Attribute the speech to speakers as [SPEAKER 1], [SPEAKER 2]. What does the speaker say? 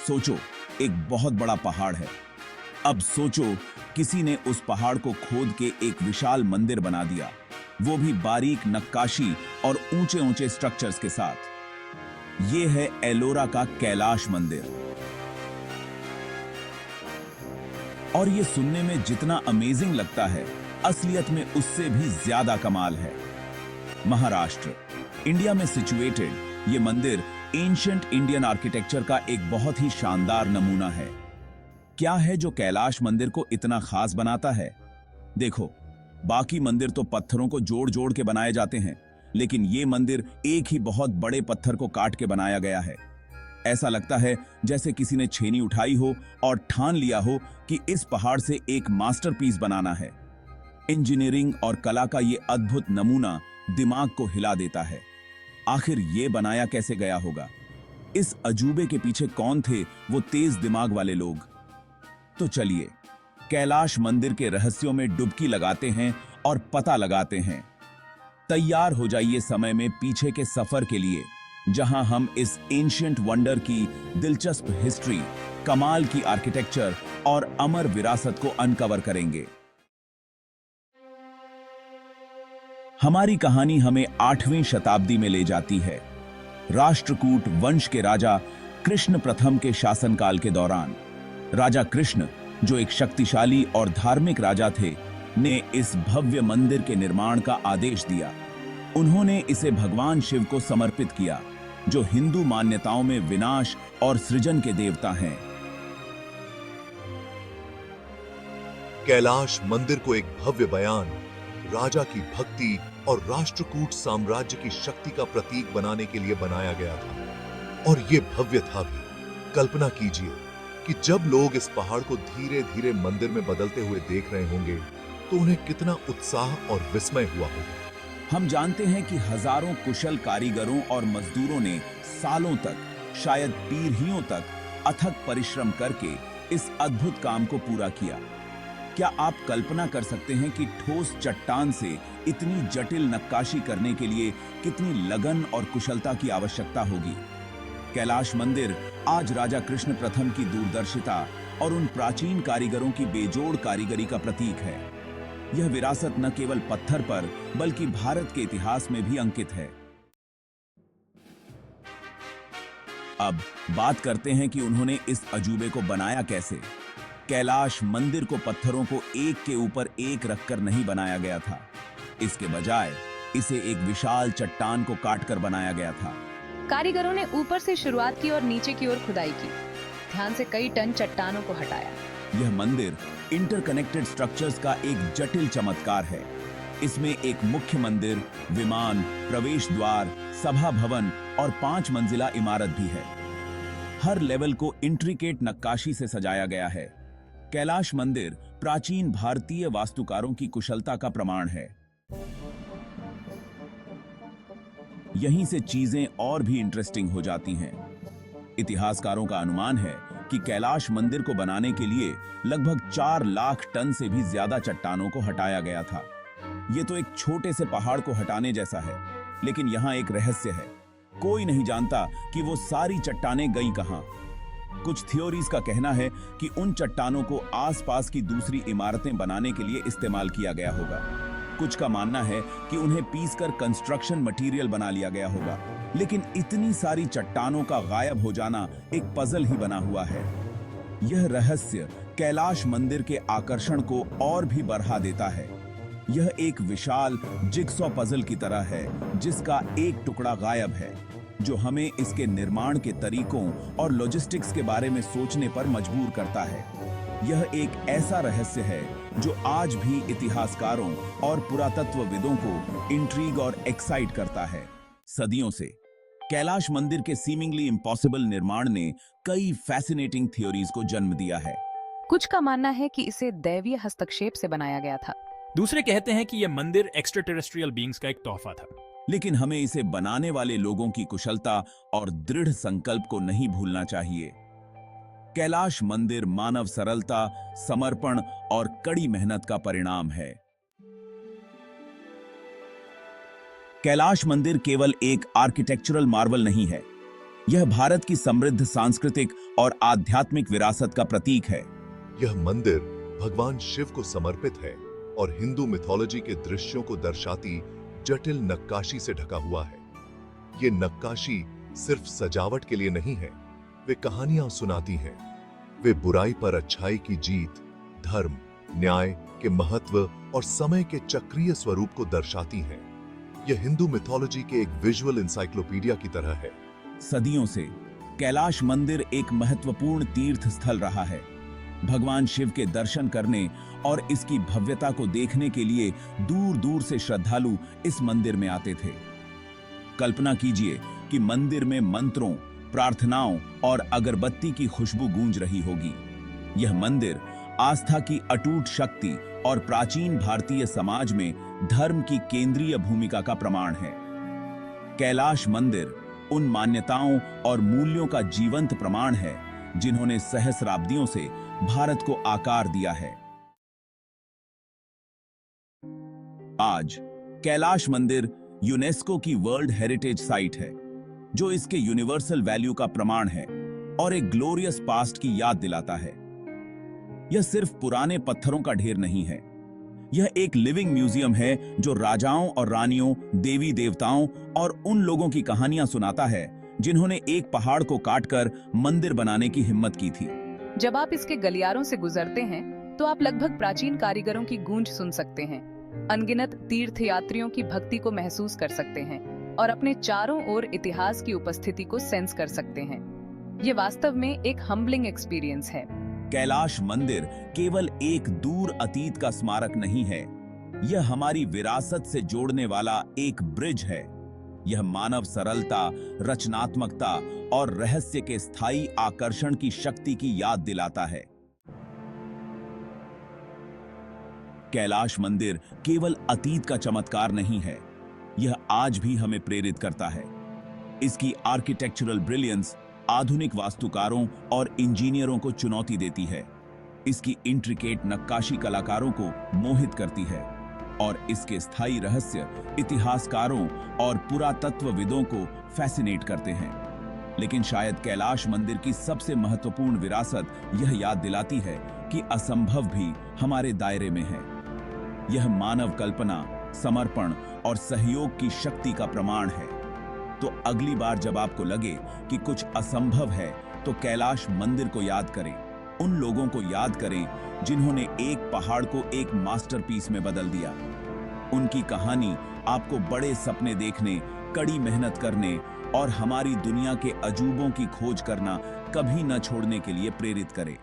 [SPEAKER 1] सोचो, एक बहुत बड़ा पहाड़ है। अब सोचो, किसी ने उस पहाड़ को खोद के एक विशाल मंदिर बना दिया, वो भी बारीक नक्काशी और ऊंचे ऊंचे स्ट्रक्चर्स के साथ। ये है एलोरा का कैलाश मंदिर। और ये सुनने में जितना अमेजिंग लगता है, असलियत में उससे भी ज्यादा कमाल है। महाराष्ट्र, इंडिया में सिचुएटेड ये मंदिर एंशिएंट इंडियन आर्किटेक्चर का एक बहुत ही शानदार नमूना है। क्या है जो कैलाश मंदिर को इतना खास बनाता है? देखो, बाकी मंदिर तो पत्थरों को जोड़ जोड़ के बनाए जाते हैं, लेकिन ये मंदिर एक ही बहुत बड़े पत्थर को काट के बनाया गया है। ऐसा लगता है जैसे किसी ने छेनी उठाई हो और ठान लिया हो कि इस पहाड़ से एक मास्टरपीस बनाना है। इंजीनियरिंग और कला का ये अद्भुत नमूना दिमाग को हिला देता है। आखिर ये बनाया कैसे गया होगा? इस अजूबे के पीछे कौन थे वो तेज दिमाग वाले लोग? तो चलिए, कैलाश मंदिर के रहस्यों में डुबकी लगाते हैं और पता लगाते हैं। तैयार हो जाइए समय में पीछे के सफर के लिए, जहां हम इस एंशिएंट वंडर की दिलचस्प हिस्ट्री, कमाल की आर्किटेक्चर और अमर विरासत को अनकवर करेंगे। हमारी कहानी हमें 8वीं शताब्दी में ले जाती है। राष्ट्रकूट वंश के राजा कृष्ण प्रथम के शासनकाल के दौरान राजा कृष्ण, जो एक शक्तिशाली और धार्मिक राजा थे, ने इस भव्य मंदिर के निर्माण का आदेश दिया। उन्होंने इसे भगवान शिव को समर्पित किया, जो हिंदू मान्यताओं में विनाश और सृजन के देवता हैं।
[SPEAKER 2] कैलाश मंदिर को एक भव्य बयान, राजा की भक्ति और राष्ट्रकूट साम्राज्य की शक्ति का प्रतीक बनाने के लिए बनाया गया था। और ये भव्य था भी। कल्पना कीजिए कि जब लोग इस पहाड़ को धीरे धीरे मंदिर में बदलते हुए देख रहे होंगे, तो उन्हें कितना उत्साह और विस्मय हुआ होगा।
[SPEAKER 1] हम जानते हैं कि हजारों कुशल कारीगरों और मजदूरों ने सालों तक, शायद पीढ़ियों तक अथक परिश्रम करके इस अद्भुत काम को पूरा किया। क्या आप कल्पना कर सकते हैं कि ठोस चट्टान से इतनी जटिल नक्काशी करने के लिए कितनी लगन और कुशलता की आवश्यकता होगी? कैलाश मंदिर आज राजा कृष्ण प्रथम की दूरदर्शिता और उन प्राचीन कारीगरों की बेजोड़ कारीगरी का प्रतीक है। यह विरासत न केवल पत्थर पर, बल्कि भारत के इतिहास में भी अंकित है। अब बात करते हैं कि उन्होंने इस अजूबे को बनाया कैसे। कैलाश मंदिर को पत्थरों को एक के ऊपर एक रखकर नहीं बनाया गया था। इसके बजाय इसे एक विशाल चट्टान को काटकर बनाया गया था।
[SPEAKER 3] कारीगरों ने ऊपर से शुरुआत की और नीचे की ओर खुदाई की। ध्यान से कई टन चट्टानों को हटाया।
[SPEAKER 1] यह मंदिर इंटरकनेक्टेड स्ट्रक्चर्स का एक जटिल चमत्कार है। इसमें एक मुख्य मंदिर, विमान, प्रवेश द्वार, सभा भवन और 5 मंजिला इमारत भी है। हर लेवल को इंट्रिकेट नक्काशी से सजाया गया है। कैलाश मंदिर प्राचीन भारतीय वास्तुकारों की कुशलता का प्रमाण है। यहीं से चीजें और भी इंटरेस्टिंग हो जाती हैं। इतिहासकारों का अनुमान है कि कैलाश मंदिर को बनाने के लिए लगभग 4 लाख टन से भी ज्यादा चट्टानों को हटाया गया था। यह तो एक छोटे से पहाड़ को हटाने जैसा है, लेकिन यहाँ एक रहस्य है। कोई नहीं जानता कि वो सारी चट्टानें गईं कहां। कुछ थ्योरीज का कहना है कि उन चट्टानों को आसपास की दूसरी इमारतें बनाने के लिए इस्तेमाल किया गया होगा। कुछ का मानना है कि उन्हें पीसकर कंस्ट्रक्शन मटेरियल बना लिया गया होगा। लेकिन इतनी सारी चट्टानों का गायब हो जाना एक पजल ही बना हुआ है। यह रहस्य कैलाश मंदिर के आकर्षण को और भी बढ़ा देता है। यह एक विशाल जिगसॉ पजल की तरह है, जिसका एक टुकड़ा गायब है, जो हमें इसके निर्माण के तरीकों और लॉजिस्टिक्स के बारे में सोचने पर मजबूर करता है। यह एक ऐसा रहस्य है जो आज भी इतिहासकारों और पुरातत्वविदों को इंट्रीग और एक्साइट करता है। सदियों से कैलाश मंदिर के सीमिंगली इम्पॉसिबल निर्माण ने कई फैसिनेटिंग थ्योरीज को जन्म दिया है।
[SPEAKER 3] कुछ का मानना है कि इसे दैवीय हस्तक्षेप से बनाया गया था।
[SPEAKER 4] दूसरे कहते हैं कि यह मंदिर एक्स्ट्रा टेरेस्ट्रियल बीइंग्स का एक तोहफा था।
[SPEAKER 1] लेकिन हमें इसे बनाने वाले लोगों की कुशलता और दृढ़ संकल्प को नहीं भूलना चाहिए। कैलाश मंदिर मानव सरलता, समर्पण और कड़ी मेहनत का परिणाम है। कैलाश मंदिर केवल एक आर्किटेक्चरल मार्वल नहीं है, यह भारत की समृद्ध सांस्कृतिक और आध्यात्मिक विरासत का प्रतीक है।
[SPEAKER 2] यह मंदिर भगवान शिव को समर्पित है और हिंदू मिथोलॉजी के दृश्यों को दर्शाती जटिल नक्काशी से ढका हुआ है। ये नक्काशी सिर्फ सजावट के लिए नहीं है, वे कहानियां सुनाती हैं। वे बुराई पर अच्छाई की जीत, धर्म, न्याय के महत्व और समय के चक्रीय स्वरूप को दर्शाती हैं। यह हिंदू मिथोलॉजी के एक विजुअल इंसाइक्लोपीडिया की तरह है।
[SPEAKER 1] सदियों से कैलाश मंदिर एक महत्वपूर्ण तीर्थ स्थल रहा है। भगवान शिव के दर्शन करने और इसकी भव्यता को देखने के लिए दूर दूर से श्रद्धालु इस मंदिर में आते थे। कल्पना कीजिए कि मंदिर में मंत्रों, प्रार्थनाओं और अगरबत्ती की खुशबू गूंज रही होगी। यह मंदिर आस्था की अटूट शक्ति और प्राचीन भारतीय समाज में धर्म की केंद्रीय भूमिका का प्रमाण है। कैलाश मंदिर उन मान्यताओं और मूल्यों का जीवंत प्रमाण है जिन्होंने सहस्राब्दियों से भारत को आकार दिया है। आज कैलाश मंदिर यूनेस्को की वर्ल्ड हेरिटेज साइट है, जो इसके यूनिवर्सल वैल्यू का प्रमाण है और एक ग्लोरियस पास्ट की याद दिलाता है। यह सिर्फ पुराने पत्थरों का ढेर नहीं है, यह एक लिविंग म्यूजियम है जो राजाओं और रानियों, देवी देवताओं और उन लोगों की कहानियां सुनाता है जिन्होंने एक पहाड़ को काटकर मंदिर बनाने की हिम्मत की थी।
[SPEAKER 3] जब आप इसके गलियारों से गुजरते हैं तो आप लगभग प्राचीन कारीगरों की गूंज सुन सकते हैं, अनगिनत तीर्थयात्रियों की भक्ति को महसूस कर सकते हैं और अपने चारों ओर इतिहास की उपस्थिति को सेंस कर सकते हैं। ये वास्तव में एक हम्बलिंग एक्सपीरियंस है।
[SPEAKER 1] कैलाश मंदिर केवल एक दूर अतीत का स्मारक नहीं है, यह हमारी विरासत से जोड़ने वाला एक ब्रिज है। यह मानव सरलता, रचनात्मकता और रहस्य के स्थायी आकर्षण की शक्ति की याद दिलाता है। कैलाश मंदिर केवल अतीत का चमत्कार नहीं है, यह आज भी हमें प्रेरित करता है। इसकी आर्किटेक्चरल ब्रिलियंस आधुनिक वास्तुकारों और इंजीनियरों को चुनौती देती है। इसकी इंट्रिकेट नक्काशी कलाकारों को मोहित करती है और इसके स्थायी रहस्य इतिहासकारों और पुरातत्वविदों को फैसिनेट करते हैं। लेकिन शायद कैलाश मंदिर की सबसे महत्वपूर्ण विरासत यह याद दिलाती है कि असंभव भी हमारे दायरे में है। यह मानव कल्पना, समर्पण और सहयोग की शक्ति का प्रमाण है। तो अगली बार जब आपको लगे कि कुछ असंभव है, तो कैलाश मंदिर को याद करें। उन लोगों को याद करें जिन्होंने एक पहाड़ को एक मास्टरपीस में बदल दिया। उनकी कहानी आपको बड़े सपने देखने, कड़ी मेहनत करने और हमारी दुनिया के अजूबों की खोज करना कभी न छोड़ने के लिए प्रेरित करे।